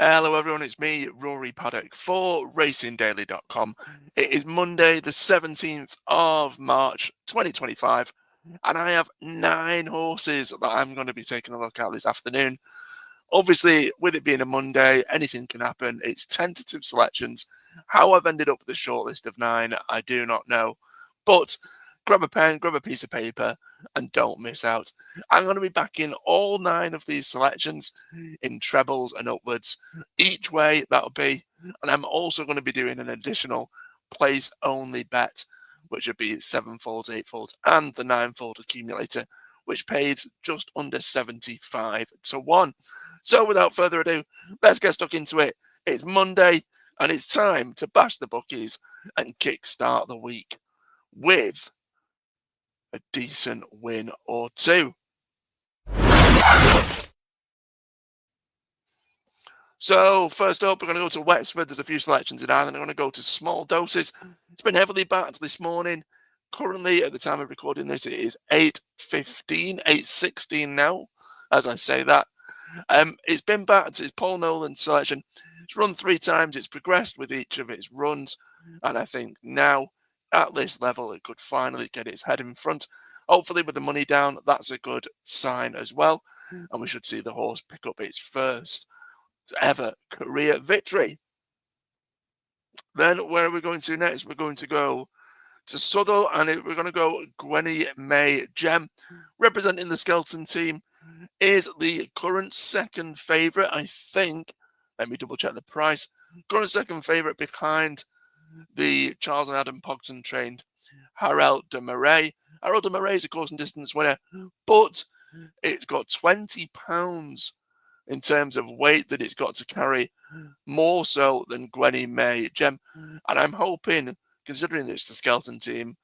Hello everyone, it's me, Rory Paddock for RacingDaily.com. It is Monday, the 17th of March, 2025, and I have 9 horses that I'm going to be taking a look at this afternoon. Obviously, with it being a Monday, anything can happen. It's tentative selections. How I've ended up with a shortlist of 9, I do not know. But grab a pen, grab a piece of paper, and don't miss out. I'm going to be backing all 9 of these selections in trebles and upwards. Each way, that'll be. And I'm also going to be doing an additional place only bet, which would be 7-fold, 8-fold, and the 9-fold accumulator, which pays just under 75 to 1. So without further ado, let's get stuck into it. It's Monday, and it's time to bash the bookies and kickstart the week with a decent win or two. So first up, we're going to go to Wexford. There's a few selections in Ireland. I'm going to go to small doses. It's been heavily backed this morning. Currently, at the time of recording this, it is 8:15, 8:16 now, as I say that. It's been backed. It's Paul Nolan's selection. It's run 3 times. It's progressed with each of its runs. And I think now, at this level, it could finally get its head in front. Hopefully, with the money down, that's a good sign as well. And we should see the horse pick up its first ever career victory. Then where are we going to next? We're going to go to Southall, and we're going to go Gwenny May Gem, representing the Skelton team, is the current second favourite, I think. Let me double check the price. Current second favourite behind the Charles and Adam Pogson trained Harold de Marais. Harold de Marais is a course and distance winner, but it's got £20 in terms of weight that it's got to carry, more so than Gwenny May Gem. And I'm hoping, considering it's the Skelton team,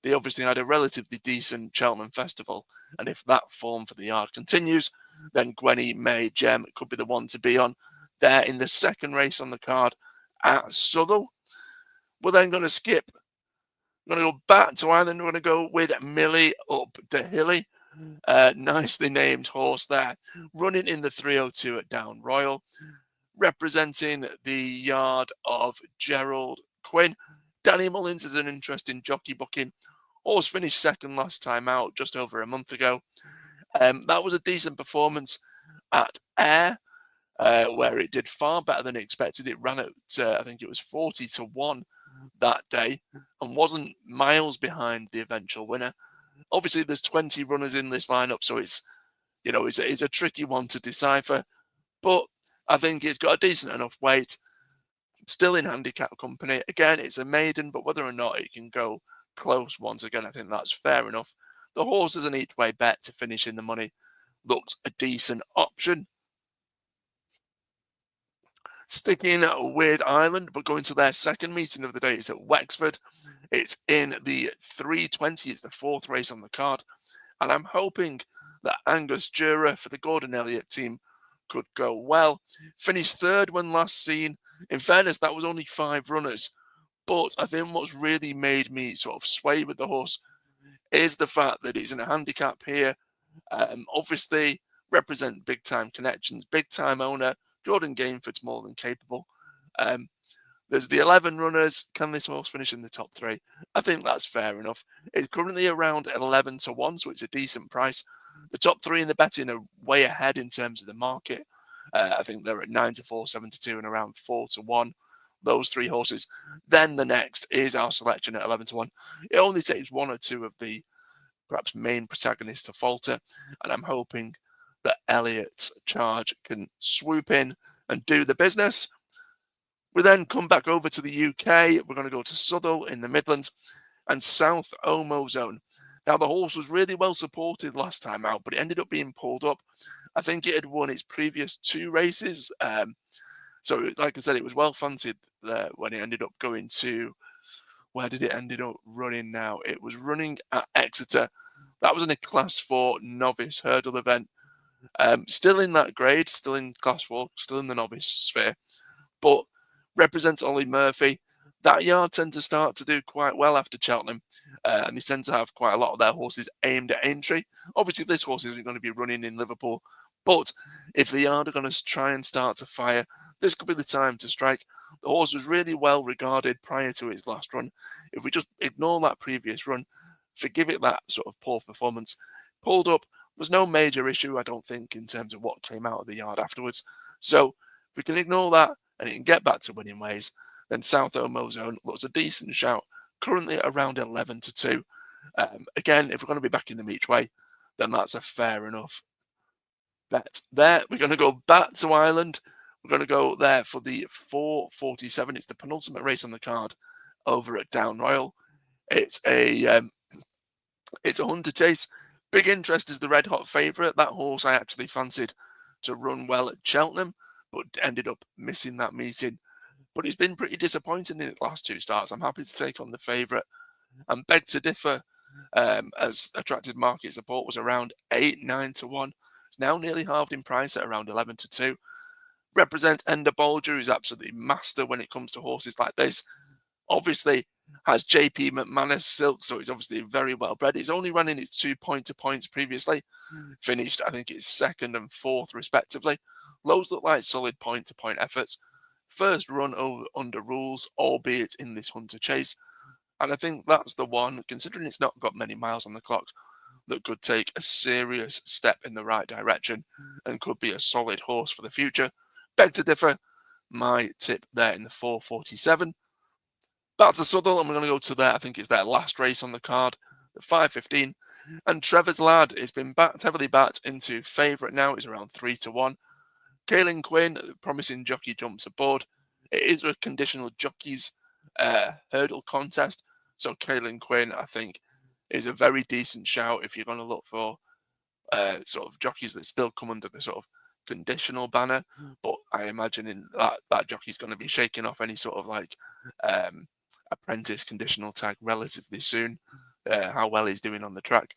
they obviously had a relatively decent Cheltenham Festival. And if that form for the yard continues, then Gwenny May Gem could be the one to be on there in the second race on the card at Southall. We're then going to skip. We're going to go back to Ireland. We're going to go with Millie Up the Hilly. Nicely named horse there, running in the 302 at Down Royal, representing the yard of Gerald Quinn. Danny Mullins is an interesting jockey booking. Horse finished second last time out just over a month ago. That was a decent performance at Ayr, where it did far better than expected. It ran at, I think it was 40 to 1 that day and wasn't miles behind the eventual winner. Obviously, there's 20 runners in this lineup, so it's a tricky one to decipher. But I think it's got a decent enough weight. Still in handicap company. Again, it's a maiden, but whether or not it can go close once again, I think that's fair enough. The horse is an each way bet to finish in the money. Looks a decent option. Sticking with Ireland, but going to their second meeting of the day, it's at Wexford. It's in the 320. It's the 4th race on the card. And I'm hoping that Angus Jura for the Gordon Elliott team could go well. Finished 3rd when last seen. In fairness, that was only 5 runners. But I think what's really made me sort of sway with the horse is the fact that he's in a handicap here. Obviously, represent big time connections, big time owner. Jordan Gainford's more than capable. There's the 11 runners. Can this horse finish in the top 3? I think that's fair enough. It's currently around 11 to 1, so it's a decent price. The top 3 in the betting are way ahead in terms of the market. I think they're at 9 to 4, 7 to 2, and around 4 to 1. Those 3 horses. Then the next is our selection at 11 to 1. It only takes 1 or 2 of the perhaps main protagonists to falter, and I'm hoping that Elliott's charge can swoop in and do the business. We then come back over to the UK. We're going to go to Southall in the Midlands and South Omo Zone. Now, the horse was really well supported last time out, but it ended up being pulled up. I think it had won its previous 2 races. So, like I said, it was well fancied when it ended up going to, where did it ended up running now? It was running at Exeter. That was in a Class 4 novice hurdle event. Still in that grade, still in Class 4, still in the novice sphere, but represents Ollie Murphy. That yard tend to start to do quite well after Cheltenham, and they tend to have quite a lot of their horses aimed at entry. Obviously, this horse isn't going to be running in Liverpool, But if the yard are going to try and start to fire, this could be the time to strike. The horse was really well regarded prior to its last run. If we just ignore that previous run, forgive it that sort of poor performance, pulled up was no major issue, I don't think, in terms of what came out of the yard afterwards. So if we can ignore that and it can get back to winning ways, then South Omo Zone looks a decent shout, currently around 11 to 2. Again, if we're going to be backing them each way, then that's a fair enough bet there. We're going to go back to Ireland. We're going to go there for the 4:47. It's the penultimate race on the card over at Down Royal. It's a hunter chase. Big interest is the red hot favourite. That horse I actually fancied to run well at Cheltenham, but ended up missing that meeting. But he's been pretty disappointing in his last two starts. I'm happy to take on the favourite. And beg to differ, as attracted market support was around 8, 9 to 1. It's now nearly halved in price at around 11 to 2. Represents Ender Bolger, who's absolutely master when it comes to horses like this. Obviously has JP McManus silk, so he's obviously very well bred. He's only running its 2 pointer points previously, finished, I think it's second and fourth respectively. Those look like solid point to point efforts. First run over under rules, albeit in this hunter chase. And I think that's the one, considering it's not got many miles on the clock, that could take a serious step in the right direction and could be a solid horse for the future. Beg to differ. My tip there in the 4:47. Back to Southall, and we're going to go to their, I think it's their last race on the card, the 5:15. And Trevor's Lad has been backed, heavily backed into favourite now. It's around 3 to 1. Caelan Quinn, promising jockey, jumps aboard. It is a conditional jockeys hurdle contest. So Caelan Quinn, I think, is a very decent shout if you're going to look for sort of jockeys that still come under the sort of conditional banner. But I imagine in that jockey's going to be shaking off any sort of like apprentice conditional tag relatively soon. How well he's doing on the track.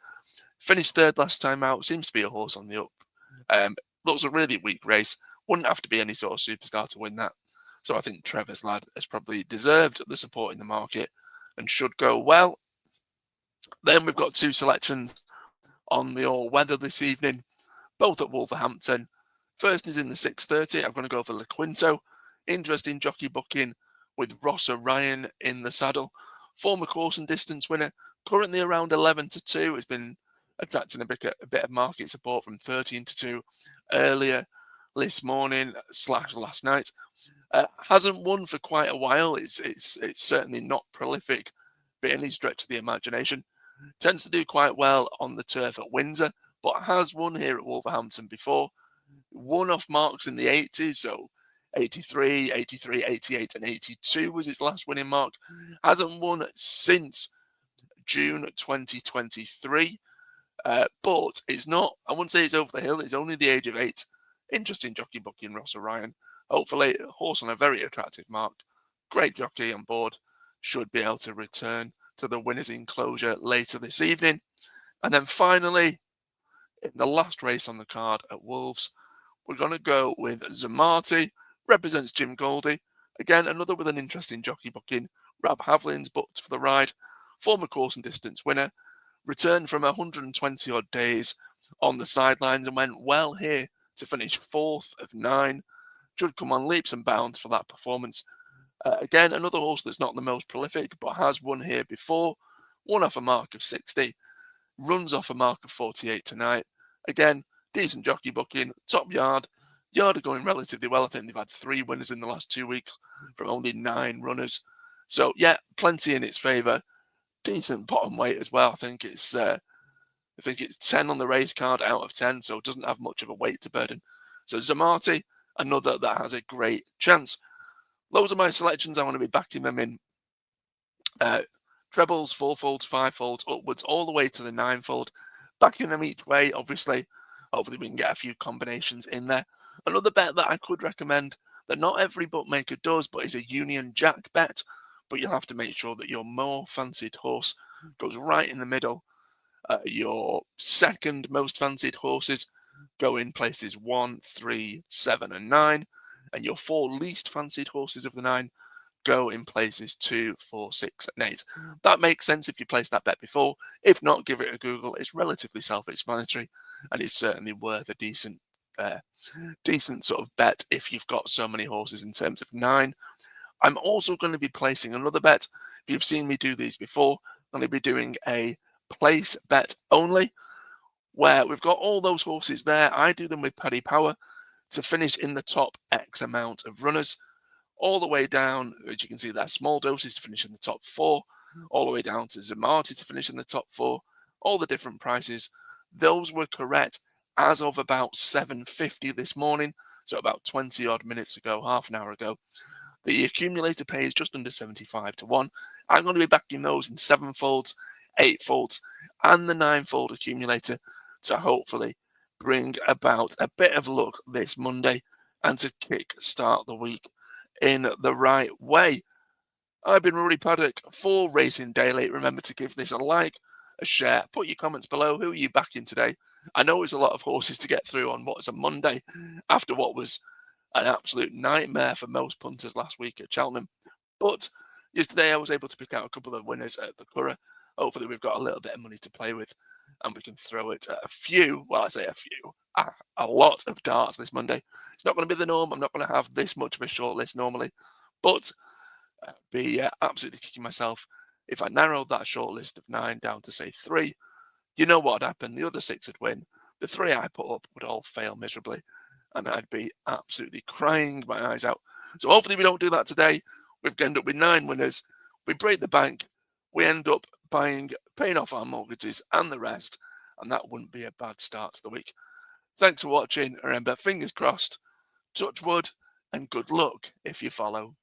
Finished third last time out. Seems to be a horse on the up. Looks a really weak race. Wouldn't have to be any sort of superstar to win that. So I think Trevor's Lad has probably deserved the support in the market and should go well. Then we've got two selections on the all-weather this evening, both at Wolverhampton. First is in the 6:30. I'm going to go for Le Quinto. Interesting jockey booking with Ross Ryan in the saddle. Former course and distance winner, currently around 11 to 2. Has been attracting a bit of market support from 13 to 2 earlier this morning / last night. Hasn't won for quite a while. It's certainly not prolific by any stretch of the imagination. Tends to do quite well on the turf at Windsor, but has won here at Wolverhampton before. Won off marks in the 80s, so 83, 83, 88, and 82 was his last winning mark. Hasn't won since June 2023, but it's not, I wouldn't say it's over the hill, it's only the age of 8. Interesting jockey booking, Ross Ryan. Hopefully, a horse on a very attractive mark. Great jockey on board. Should be able to return to the winner's enclosure later this evening. And then finally, in the last race on the card at Wolves, we're going to go with Zamati. Represents Jim Goldie. Again, another with an interesting jockey booking. Rab Havlin's booked for the ride. Former course and distance winner. Returned from 120 odd days on the sidelines and went well here to finish 4th of 9. Should come on leaps and bounds for that performance. Again, another horse that's not the most prolific, but has won here before. Won off a mark of 60. Runs off a mark of 48 tonight. Again, decent jockey booking. Top yard. Yard are going relatively well. I think they've had 3 winners in the last 2 weeks from only 9 runners. So, yeah, plenty in its favour. Decent bottom weight as well. I think it's 10 on the race card out of 10, so it doesn't have much of a weight to burden. So Zamati, another that has a great chance. Those are my selections. I want to be backing them in trebles, 4-folds, 5-folds, upwards, all the way to the 9-fold. Backing them each way, obviously. Hopefully we can get a few combinations in there. Another bet that I could recommend that not every bookmaker does, but is a Union Jack bet. But you'll have to make sure that your more fancied horse goes right in the middle. Your second most fancied horses go in places 1, 3, 7, and 9. And your 4 least fancied horses of the 9 go in places 2, 4, 6, and 8. That makes sense if you placed that bet before. If not, give it a Google. It's relatively self-explanatory, and it's certainly worth a decent decent sort of bet if you've got so many horses in terms of 9. I'm also going to be placing another bet. If you've seen me do these before, I'm going to be doing a place bet only, where we've got all those horses there. I do them with Paddy Power to finish in the top X amount of runners, all the way down, as you can see there, small doses to finish in the top 4, all the way down to Zamati to finish in the top 4, all the different prices. Those were correct as of about 7:50 this morning, so about 20 odd minutes ago, half an hour ago. The accumulator pays just under 75 to 1. I'm going to be backing those in 7-folds, 8-folds, and the 9-fold accumulator to hopefully bring about a bit of luck this Monday and to kick start the week in the right way. I've been Rory Paddock for Racing Daily. Remember to give this a like, a share, put your comments below. Who are you backing today? I know it's a lot of horses to get through on what's a Monday after what was an absolute nightmare for most punters last week at Cheltenham. But yesterday I was able to pick out a couple of winners at the Curragh. Hopefully we've got a little bit of money to play with and we can throw it at a few, well I say a few, a lot of darts this Monday. It's not going to be the norm. I'm not going to have this much of a shortlist normally, but be absolutely kicking myself if I narrowed that shortlist of 9 down to say 3. You know what would happen? The other 6 would win. The 3 I put up would all fail miserably, and I'd be absolutely crying my eyes out. So hopefully we don't do that today. We've ended up with 9 winners. We break the bank. We end up paying off our mortgages and the rest, and that wouldn't be a bad start to the week. Thanks for watching. Remember, fingers crossed, touch wood, and good luck if you follow.